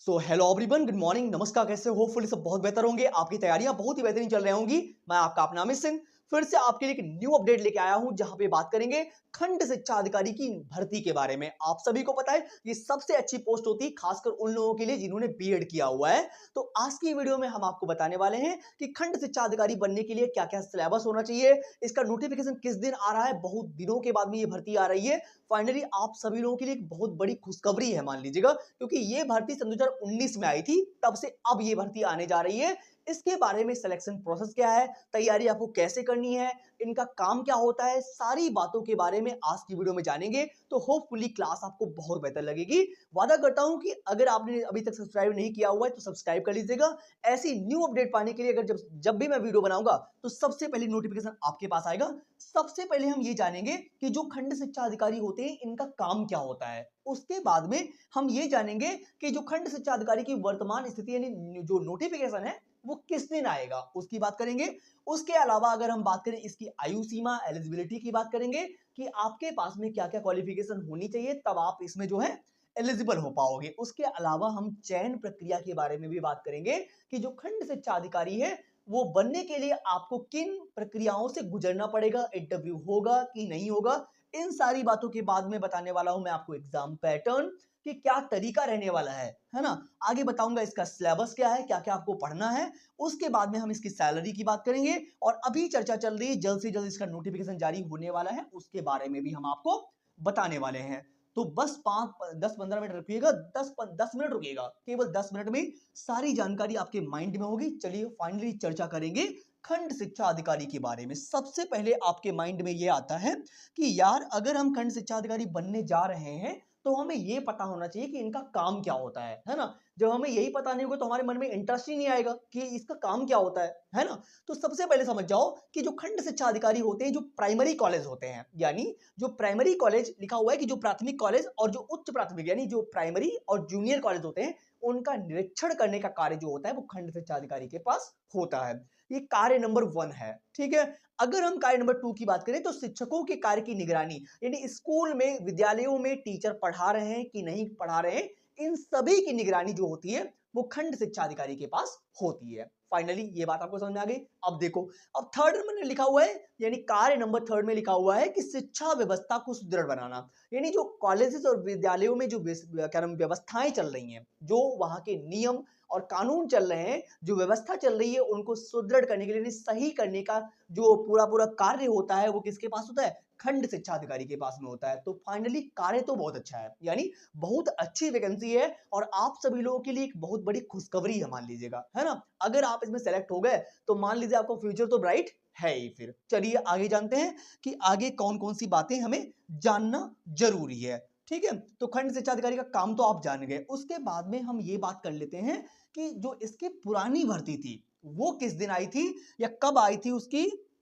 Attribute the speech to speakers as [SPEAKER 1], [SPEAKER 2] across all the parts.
[SPEAKER 1] So hello everyone, good morning, नमस्कार। कैसे हो? होपफुली सब बहुत बेहतर होंगे। आपकी तैयारियां बहुत ही बेहतरीन चल रही होंगी। मैं आपका अपना अमित सिंह फिर से आपके लिए एक न्यू अपडेट लेके आया हूं, जहां पे बात करेंगे खंड शिक्षा अधिकारी की भर्ती के बारे में। आप सभी को पता है ये सबसे अच्छी पोस्ट होती है, खासकर उन लोगों के लिए जिन्होंने बीएड किया हुआ है। तो आज की वीडियो में हम आपको बताने वाले हैं कि खंड शिक्षा अधिकारी बनने के लिए क्या क्या सिलेबस होना चाहिए, इसका नोटिफिकेशन किस दिन आ रहा है। बहुत दिनों के बाद में ये भर्ती आ रही है। फाइनली आप सभी लोगों के लिए एक बहुत बड़ी खुशखबरी है, मान लीजिएगा, क्योंकि ये भर्ती सन 2019 में आई थी, तब से अब ये भर्ती आने जा रही है। इसके बारे में सिलेक्शन प्रोसेस क्या है, तैयारी आपको कैसे करनी है, इनका काम क्या होता है, सारी बातों के बारे में आज की वीडियो में जानेंगे। तो होपफुली क्लास आपको बहुत बेहतर लगेगी। वादा करता हूं कि अगर आपने अभी तक सब्सक्राइब नहीं किया हुआ है तो सब्सक्राइब कर लीजिएगा। ऐसी न्यू अपडेट पाने के लिए अगर जब जब भी मैं वीडियो बनाऊंगा तो सबसे पहले नोटिफिकेशन आपके पास आएगा। सबसे पहले हम ये जानेंगे कि जो खंड शिक्षा अधिकारी होते हैं इनका काम क्या होता है। उसके बाद में हम ये जानेंगे कि जो खंड शिक्षा अधिकारी की वर्तमान स्थिति यानी जो नोटिफिकेशन है वो किस दिन आएगा, उसकी बात करेंगे। उसके अलावा अगर हम बात करें इसकी आयु सीमा, एलिजिबिलिटी की बात करेंगे कि आपके पास में क्या क्या क्वालिफिकेशन होनी चाहिए, तब आप इसमें जो है एलिजिबल हो पाओगे। उसके अलावा हम चयन प्रक्रिया के बारे में भी बात करेंगे कि जो खंड शिक्षा अधिकारी है वो बनने के लिए आपको किन प्रक्रियाओं से गुजरना पड़ेगा, इंटरव्यू होगा कि नहीं होगा। इन सारी बातों के बाद में बताने वाला हूं मैं आपको एग्जाम पैटर्न कि क्या तरीका रहने वाला है ना। आगे बताऊंगा इसका सिलेबस क्या है, क्या क्या आपको पढ़ना है। उसके बाद में हम इसकी सैलरी की बात करेंगे, और अभी चर्चा चल रही है जल्द से जल्द इसका नोटिफिकेशन जारी होने वाला है, उसके बारे में भी हम आपको बताने वाले हैं। तो बस 5-10-15 मिनट रुकिएगा, 10 मिनट रुकिएगा, केवल 10 मिनट में सारी जानकारी आपके माइंड में होगी। चलिए फाइनली चर्चा करेंगे खंड शिक्षा अधिकारी के बारे में। सबसे पहले आपके माइंड में यह आता है कि यार अगर हम खंड शिक्षा अधिकारी बनने जा रहे हैं तो हमें यह पता होना चाहिए कि इनका काम क्या होता है ना। जब हमें यही पता नहीं होगा तो हमारे मन में इंटरेस्ट ही नहीं आएगा कि इसका काम क्या होता है ना। तो सबसे पहले समझ जाओ कि जो खंड शिक्षा अधिकारी होते हैं, जो प्राइमरी कॉलेज होते हैं, यानी जो प्राइमरी कॉलेज लिखा हुआ है कि जो प्राथमिक कॉलेज और जो उच्च प्राथमिक यानी जो प्राइमरी और जूनियर कॉलेज होते हैं, उनका निरीक्षण करने का कार्य जो होता है वो खंड शिक्षा अधिकारी के पास होता है। ये कार्य नंबर 1 है, ठीक है। अगर हम कार्य नंबर 2 की बात करें तो शिक्षकों के कार्य की निगरानी, यानी स्कूल में, विद्यालयों में टीचर पढ़ा रहे हैं कि नहीं पढ़ा रहे हैं, इन सभी की निगरानी जो होती है वो खंड शिक्षा अधिकारी के पास होती है। फाइनली ये बात आपको समझ में आ गई। अब देखो, अब थर्ड में लिखा हुआ है, यानी कार्य नंबर 3 में लिखा हुआ है कि शिक्षा व्यवस्था को सुदृढ़ बनाना, यानी जो कॉलेजेस और विद्यालयों में जो क्या नाम व्यवस्थाएं चल रही हैं, जो वहां के नियम और कानून चल रहे हैं, जो व्यवस्था चल रही है, उनको सुदृढ़ करने के लिए, सही करने का जो पूरा पूरा कार्य होता है वो किसके पास होता है? खंड शिक्षा अधिकारी के पास में होता है। तो फाइनली कार्य तो बहुत अच्छा है, यानी बहुत अच्छी वैकेंसी है, और आप सभी लोगों के लिए एक बहुत बड़ी खुशखबरी है, मान लीजिएगा, है ना। अगर आप इसमें सेलेक्ट हो गए तो मान लीजिए आपका फ्यूचर तो ब्राइट है ही। फिर चलिए आगे जानते हैं कि आगे कौन कौन सी बातें हमें जानना जरूरी है। ठीक है, तो खंड शिक्षा अधिकारी का काम तो आप जान गए। उसके बाद में हम ये बात कर लेते हैं कि जो इसकी पुरानी भर्ती थी वो किस दिन आई थी या कब आई थी,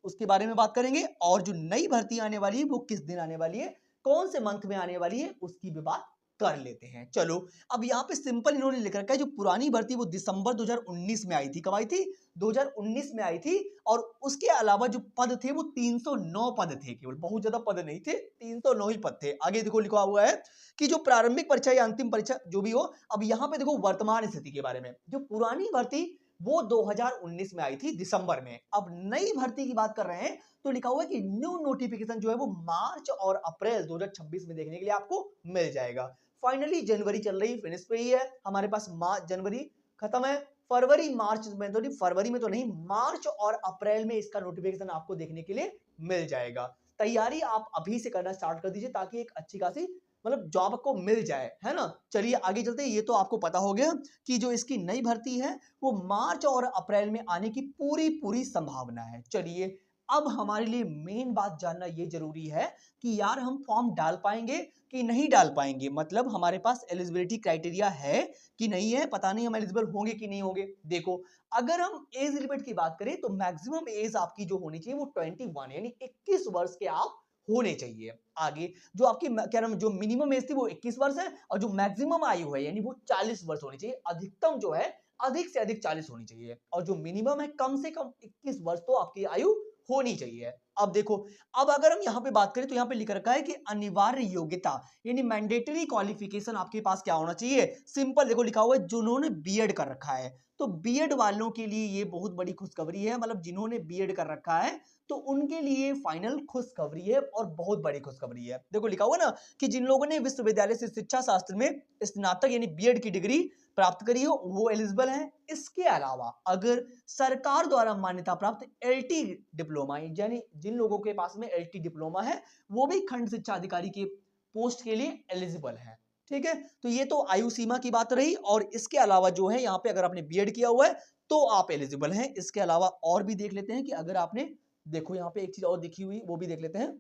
[SPEAKER 1] उसके बारे में बात करेंगे। और जो नई भर्ती आने वाली है वो किस दिन आने वाली है, कौन से मंथ में आने वाली है, उसकी भी बात कर लेते हैं। चलो, अब यहाँ पे सिंपल इन्होंने लिख रखा है, जो पुरानी भर्ती वो दिसंबर 2019 में आई थी। कब आई थी? 2019 में आई थी। और उसके अलावा जो पद थे वो 309 पद थे, केवल, बहुत ज्यादा पद नहीं थे, 309 ही पद थे। आगे देखो लिखा हुआ है कि जो प्रारंभिक परीक्षा या अंतिम परीक्षा जो भी हो। अब यहाँ पे देखो वर्तमान स्थिति के बारे में, जो पुरानी भर्ती वो 2019 में आई थी दिसंबर में। अब नई भर्ती की बात कर रहे हैं तो लिखा हुआ है कि न्यू नोटिफिकेशन जो है वो मार्च और अप्रैल 2026 में देखने के लिए आपको मिल जाएगा। फाइनली जनवरी चल रही, फिनिश पे ही है हमारे पास, मार्च जनवरी खत्म है। फरवरी मार्च में तो नहीं, फरवरी में तो नहीं, मार्च और अप्रैल में इसका नोटिफिकेशन आपको देखने के लिए मिल जाएगा। तैयारी आप अभी से करना स्टार्ट कर दीजिए ताकि एक अच्छी खासी मतलब जॉब को मिल जाए, है ना। चलिए आगे चलते हैं। ये तो आपको पता हो गया कि जो इसकी नई भर्ती है वो मार्च और अप्रैल में आने की पूरी पूरी संभावना है। चलिए, अब हमारे लिए मेन बात जानना ये जरूरी है कि यार हम फॉर्म डाल पाएंगे कि नहीं डाल पाएंगे, मतलब हमारे पास एलिजिबिलिटी क्राइटेरिया है कि नहीं है, पता नहीं हम एलिजिबल होंगे कि नहीं होंगे। देखो, अगर हम एज लिमिट की बात करें तो मैक्सिमम एज आपकी जो होनी चाहिए वो 21 यानी 21 वर्ष के आप होने चाहिए। आगे जो आपकी क्या नाम, जो मिनिमम एज थी वो 21 वर्ष है, और जो मैक्सिमम आयु है यानी वो 40 वर्ष होनी चाहिए। अधिकतम जो है अधिक से अधिक 40 होनी चाहिए, और जो मिनिमम है कम से कम 21 वर्ष तो आपकी आयु होनी चाहिए। अब देखो, अब अगर हम यहाँ पे बात करें तो यहाँ पे लिख रखा है कि अनिवार्य योग्यता यानी मैंडेटरी क्वालिफिकेशन आपके पास क्या होना चाहिए। सिंपल देखो लिखा हुआ है जिन्होंने बीएड कर रखा है, तो बीएड वालों के लिए ये बहुत बड़ी खुशखबरी है, मतलब जिन्होंने बीएड कर रखा है तो उनके लिए फाइनल खुशखबरी है और बहुत बड़ी खुशखबरी है। देखो लिखा हुआ ना कि जिन लोगों ने विश्वविद्यालय से शिक्षा शास्त्र में स्नातक यानी बीएड की डिग्री प्राप्त करी हो वो एलिजिबल हैं। इसके अलावा अगर सरकार द्वारा मान्यता प्राप्त एलटी डिप्लोमा यानी जिन लोगों के पास में एलटी डिप्लोमा है वो भी खंड शिक्षा अधिकारी के पोस्ट के लिए एलिजिबल है। ठीक है, तो ये तो आयु सीमा की बात रही, और इसके अलावा जो है यहाँ पे अगर आपने बीएड किया हुआ है तो आप एलिजिबल हैं। इसके अलावा और भी देख लेते हैं कि अगर आपने, देखो यहाँ पे एक चीज और दिखी हुई वो भी देख लेते हैं।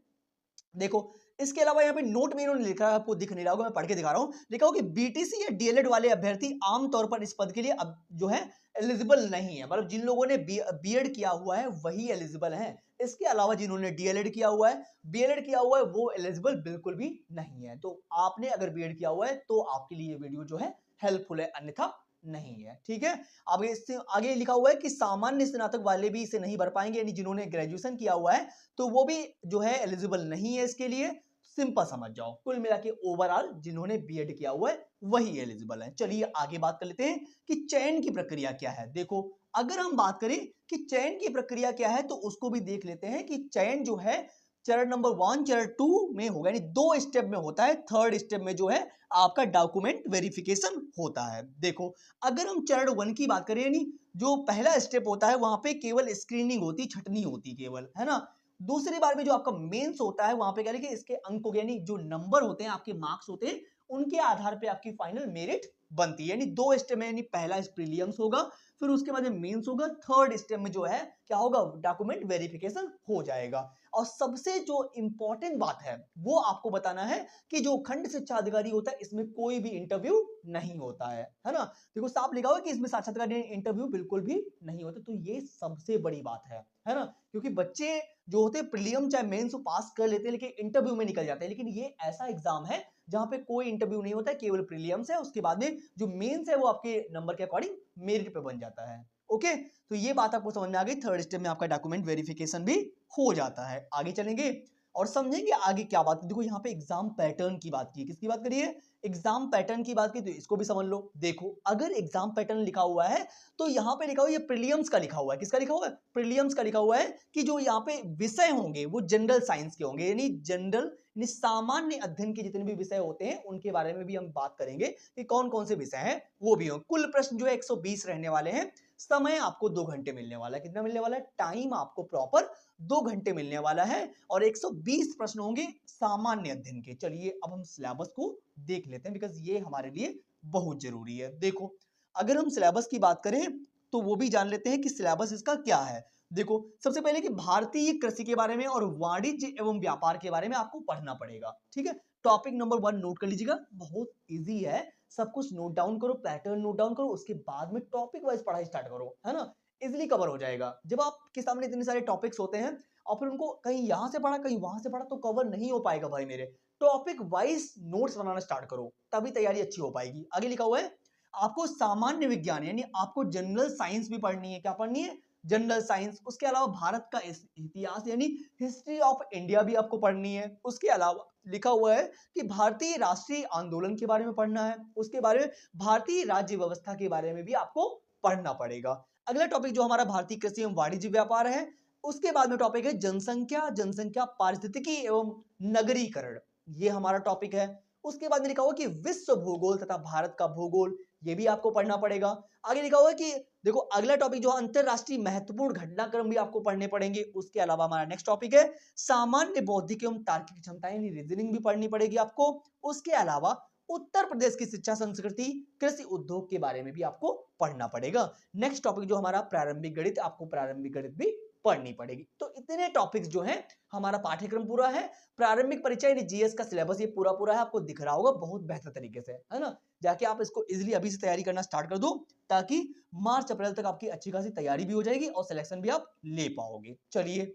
[SPEAKER 1] देखो इसके अलावा यहाँ पे नोट में इन्होंने लिखा है, आपको दिख नहीं रहा होगा, मैं पढ़ के दिखा रहा हूं। लिखा हो कि बीटीसी या डीएलएड वाले अभ्यर्थी आमतौर पर इस पद के लिए अब जो है एलिजिबल नहीं है, मतलब जिन लोगों ने बीएड किया हुआ है वही एलिजिबल हैं। इसके अलावा जिन्होंने डीएलएड किया हुआ है, बीएलएड किया हुआ है वो एलिजिबल बिल्कुल भी नहीं है। तो आपने अगर बीएड किया हुआ है तो आपके लिए ये वीडियो जो है हेल्पफुल है, अन्यथा नहीं है। ठीक है, अब इससे आगे लिखा हुआ है कि सामान्य स्नातक वाले भी इसे नहीं भर पाएंगे, यानी जिन्होंने ग्रेजुएशन किया हुआ है तो वो भी जो है एलिजिबल नहीं है इसके लिए। सिंपल समझ जाओ, कुल मिला के ओवरऑल जिन्होंने बीएड किया हुआ है वही एलिजिबल है। चलिए आगे बात कर लेते हैं कि चयन की प्रक्रिया क्या है। देखो अगर हम बात करें कि चयन की प्रक्रिया क्या है तो उसको भी देख लेते हैं कि चयन जो है चरण नंबर 1 चरण 2 में होगा, यानी 2 स्टेप में होता है। थर्ड स्टेप में जो है आपका डॉक्यूमेंट वेरिफिकेशन होता है। देखो अगर हम चरण 1 की बात करें, यानी जो पहला स्टेप होता है वहां पे केवल स्क्रीनिंग होती, छटनी होती केवल, है ना। दूसरी बार में जो आपका मेंस होता है वहां पे क्या लिखे, इसके अंक हो गए, यानी जो नंबर होते हैं आपके मार्क्स होते हैं उनके आधार पे आपकी फाइनल मेरिट बनती है। यानी 2 स्टेप में, यानी पहला प्रीलिम्स होगा फिर उसके बाद मेंस होगा, थर्ड स्टेप में जो है क्या होगा, डॉक्यूमेंट वेरिफिकेशन हो जाएगा। और सबसे जो इंपॉर्टेंट बात है वो आपको बताना है कि जो खंड शिक्षा अधिकारी होता है इसमें कोई भी इंटरव्यू नहीं होता है ना। देखो साफ लिखा हुआ है कि इसमें साक्षात्कार इंटरव्यू बिल्कुल भी नहीं होता, तो ये सबसे बड़ी बात है ना। क्योंकि बच्चे जो होते हैं प्रीलियम चाहे मेंस पास कर लेते हैं लेकिन इंटरव्यू में निकल जाते हैं, लेकिन ये ऐसा एग्जाम है जहां पे कोई इंटरव्यू नहीं होता है, केवल प्रीलियम्स है, उसके बाद में जो मेंस है वो आपके नंबर के अकॉर्डिंग मेरिट पे बन जाता है। ओके, तो ये बात आपको समझ में आ गई। थर्ड स्टेप में आपका डॉक्यूमेंट वेरिफिकेशन भी हो जाता है। आगे चलेंगे और समझेंगे आगे क्या बात। देखो यहाँ पे एग्जाम पैटर्न की बात की, किसकी बात करिए, एग्जाम पैटर्न की बात की, तो इसको भी समझ लो। देखो अगर एग्जाम पैटर्न लिखा हुआ है तो यहाँ पे लिखा हुआ है, ये प्रीलियम्स का लिखा हुआ है, किसका लिखा हुआ है, प्रीलियम्स का लिखा हुआ है कि जो यहाँ पे विषय होंगे वो जनरल साइंस के होंगे, यानी जनरल यानी सामान्य अध्ययन के जितने भी विषय होते हैं उनके बारे में भी हम बात करेंगे कि कौन कौन से विषय हैं वो भी हो। कुल प्रश्न जो है 120 रहने वाले हैं, समय आपको 2 घंटे मिलने वाला है। कितना मिलने वाला है, टाइम आपको प्रॉपर 2 घंटे मिलने वाला है, और 120 प्रश्न होंगे सामान्य अध्ययन के। चलिए अब हम सिलेबस को देख लेते हैं, बिकॉज ये हमारे लिए बहुत जरूरी है। देखो अगर हम सिलेबस की बात करें तो वो भी जान लेते हैं कि सिलेबस इसका क्या है। देखो सबसे पहले कि भारतीय कृषि के बारे में और वाणिज्य एवं व्यापार के बारे में आपको पढ़ना पड़ेगा। ठीक है, टॉपिक नंबर 1 नोट कर लीजिएगा, बहुत इजी है, सब कुछ नोट डाउन करो, पैटर्न नोट डाउन करो, उसके बाद में टॉपिक वाइज पढ़ाई स्टार्ट करो, है ना। इजीली कवर हो जाएगा। जब आपके सामने इतने सारे टॉपिक्स होते हैं और फिर उनको कहीं यहां से पढ़ा कहीं वहां से पढ़ा तो कवर नहीं हो पाएगा भाई मेरे। टॉपिक वाइज नोट्स बनाना स्टार्ट करो, तभी तैयारी अच्छी हो पाएगी। आगे लिखा हुआ है आपको सामान्य विज्ञान यानी आपको जनरल साइंस भी पढ़नी है। क्या पढ़नी है, जनरल साइंस। उसके अलावा भारत का इतिहास यानी हिस्ट्री ऑफ इंडिया भी आपको पढ़नी है। उसके अलावा लिखा हुआ है कि भारतीय राष्ट्रीय आंदोलन के बारे में पढ़ना है। उसके बारे में भारतीय राज्य व्यवस्था के बारे में भी आपको पढ़ना पड़ेगा। अगला टॉपिक जो हमारा भारतीय कृषि एवं वाणिज्य व्यापार है। उसके बाद में टॉपिक है जनसंख्या, जनसंख्या पारिस्थितिकी एवं नगरीकरण, ये हमारा टॉपिक है। उसके बाद में लिखा हुआ कि विश्व भूगोल तथा भारत का भूगोल, ये भी आपको पढ़ना पड़ेगा। आगे लिखा हुआ है कि देखो अगला टॉपिक जो अंतरराष्ट्रीय महत्वपूर्ण घटनाक्रम भी आपको पढ़ने पड़ेंगे। उसके अलावा हमारा नेक्स्ट टॉपिक है सामान्य बौद्धिक एवं तार्किक क्षमताएं, रीजनिंग भी पढ़नी पड़ेगी आपको। उसके अलावा उत्तर प्रदेश की शिक्षा संस्कृति, कृषि उद्योग के बारे में भी आपको पढ़ना पड़ेगा। नेक्स्ट टॉपिक जो हमारा प्रारंभिक गणित, आपको प्रारंभिक गणित भी पढ़नी पड़ेगी। तो इतने टॉपिक्स जो हैं हमारा पाठ्यक्रम पूरा है। प्रारंभिक परिचय यानी जीएस का सिलेबस ये पूरा है, आपको दिख रहा होगा बहुत बेहतर तरीके से, है ना। जाके आप इसको इजीली अभी से तैयारी करना स्टार्ट कर दो, ताकि मार्च अप्रैल तक आपकी अच्छी खासी तैयारी भी हो जाएगी और सिलेक्शन भी आप ले पाओगे। चलिए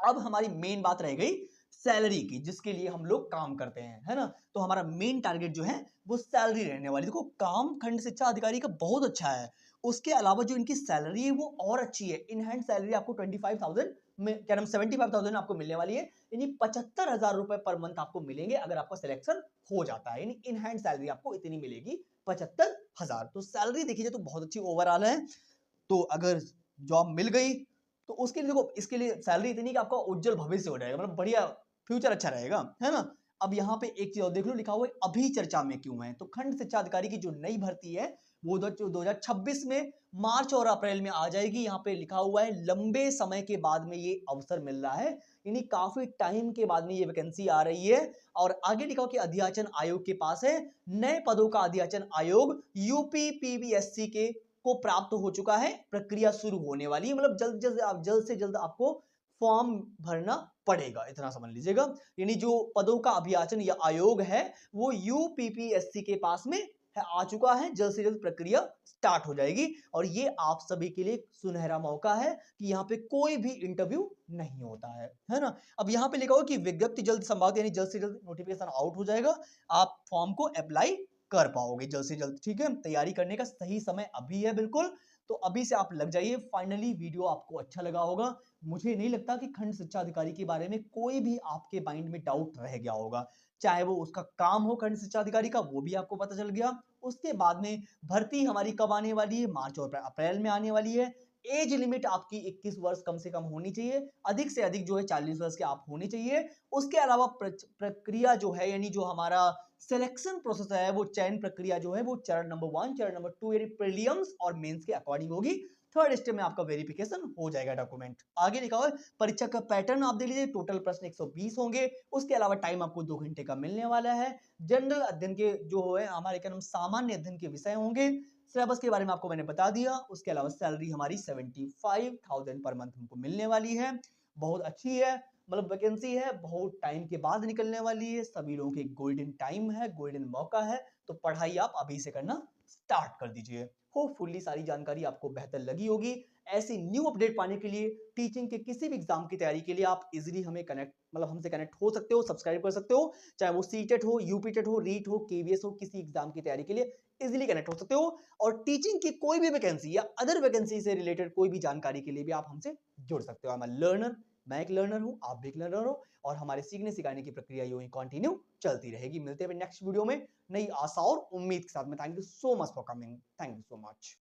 [SPEAKER 1] अब हमारी मेन बात रह गई सैलरी की, जिसके लिए हम लोग काम करते हैं, है ना। तो हमारा मेन टारगेट जो है वो सैलरी रहने वाली। देखो काम खंड शिक्षा अधिकारी का बहुत अच्छा है, उसके अलावा जो इनकी सैलरी है वो और अच्छी है। इन हैंड सैलरी आपको 25,000 क्या नाम 75,000 आपको मिलने वाली है, यानी 75,000 रुपए पर मंथ आपको मिलेंगे अगर आपका सिलेक्शन हो जाता है, यानी इन हैंड सैलरी आपको इतनी मिलेगी 75,000। तो सैलरी देखी जाए तो बहुत अच्छी ओवरऑल है। तो अगर जॉब मिल गई तो उसके लिए देखो, इसके लिए सैलरी इतनी कि आपका उज्जवल भविष्य हो जाएगा, मतलब बढ़िया फ्यूचर अच्छा रहेगा, है ना। अब यहाँ पे एक चीज और देख लो, लिखा हुआ है अभी चर्चा में क्यों है। तो खंड शिक्षा अधिकारी की जो नई भर्ती है वो 2026 में मार्च और अप्रैल में आ जाएगी। यहाँ पे लिखा हुआ है लंबे समय के बाद में ये अवसर मिल रहा है, यानी काफी टाइम के बाद में ये वैकेंसी आ रही है। और आगे लिखा हो कि अध्याचन आयोग के पास है नए पदों का अध्याचन आयोग यूपी पीबीएससी के को प्राप्त हो चुका है, प्रक्रिया शुरू होने वाली है, मतलब जल्द से जल्द आपको फॉर्म भरना पड़ेगा, इतना समझ लीजिएगा। यानी जो पदों का अभियाचन या आयोग है वो यूपीपीएससी के पास में आ चुका है, जल्द से जल्द प्रक्रिया स्टार्ट हो जाएगी। और ये आप सभी के लिए सुनहरा मौका है कि यहाँ पे कोई भी इंटरव्यू नहीं होता है ना। अब यहाँ पे लिखा हो कि विज्ञप्ति जल्द संभावित, यानी जल्द से जल्द नोटिफिकेशन आउट हो जाएगा, आप फॉर्म को अप्लाई कर पाओगे जल्द से जल्द, ठीक है। तैयारी करने का सही समय अभी है, बिल्कुल। तो अभी से आप लग जाइए। फाइनली वीडियो आपको अच्छा लगा होगा। मुझे नहीं लगता कि खंड शिक्षा अधिकारी के बारे में कोई भी आपके माइंड में डाउट रह गया होगा, चाहे वो उसका काम हो खंड शिक्षा अधिकारी का, वो भी आपको पता चल गया। उसके बाद में भर्ती हमारी कब आने वाली है, मार्च और अप्रैल में आने वाली है। एज लिमिट आपकी 21 वर्ष कम से कम होनी चाहिए, अधिक से अधिक जो है 40 वर्ष के आप होने चाहिए। उसके अलावा प्रक्रिया जो है, यानी जो हमारा सिलेक्शन प्रोसेस है, वो चयन प्रक्रिया जो है वो चरण नंबर 1, चरण नंबर 2 यानी प्रीलिम्स और मेंस के अकॉर्डिंग होगी। थर्ड स्टेप में आपका वेरिफिकेशन हो जाएगा डॉक्यूमेंट। आगे लिखा हुआ है परीक्षा का पैटर्न आप देख लीजिए, टोटल प्रश्न 120 होंगे। उसके अलावा टाइम आपको 2 घंटे का मिलने वाला है। जनरल अध्ययन के जो है हमारे क्या नाम सामान्य अध्ययन के विषय होंगे। सिलेबस के बारे में आपको मैंने बता दिया। उसके अलावा सैलरी हमारी 75,000 पर मंथ हमको मिलने वाली है, बहुत अच्छी है, मतलब वैकेंसी है, बहुत टाइम के बाद निकलने वाली है। सभी लोगों के गोल्डन टाइम है, गोल्डन मौका है, तो पढ़ाई आप अभी से करना स्टार्ट कर दीजिए। होपफुली सारी जानकारी आपको बेहतर लगी होगी। ऐसी न्यू अपडेट पाने के लिए, टीचिंग के किसी भी एग्जाम की तैयारी के लिए आप इजीली हमें कनेक्ट, मतलब हमसे कनेक्ट हो सकते हो, सब्सक्राइब कर सकते हो। चाहे वो सीटेट हो, यूपीटेट हो, रीट हो, केवीएस हो, किसी एग्जाम की तैयारी के लिए इजीली कनेक्ट हो सकते हो। और टीचिंग की कोई भी वैकेंसी या अदर वैकेंसी से रिलेटेड कोई भी जानकारी के लिए भी आप हमसे जुड़ सकते हो। लर्नर, मैं एक लर्नर हूं, आप भी एक लर्नर हो, और हमारे सीखने सिखाने की प्रक्रिया यूं ही कंटिन्यू चलती रहेगी। मिलते हैं नेक्स्ट वीडियो में नई आशा और उम्मीद के साथ में। Thank you so much for coming, thank you so much.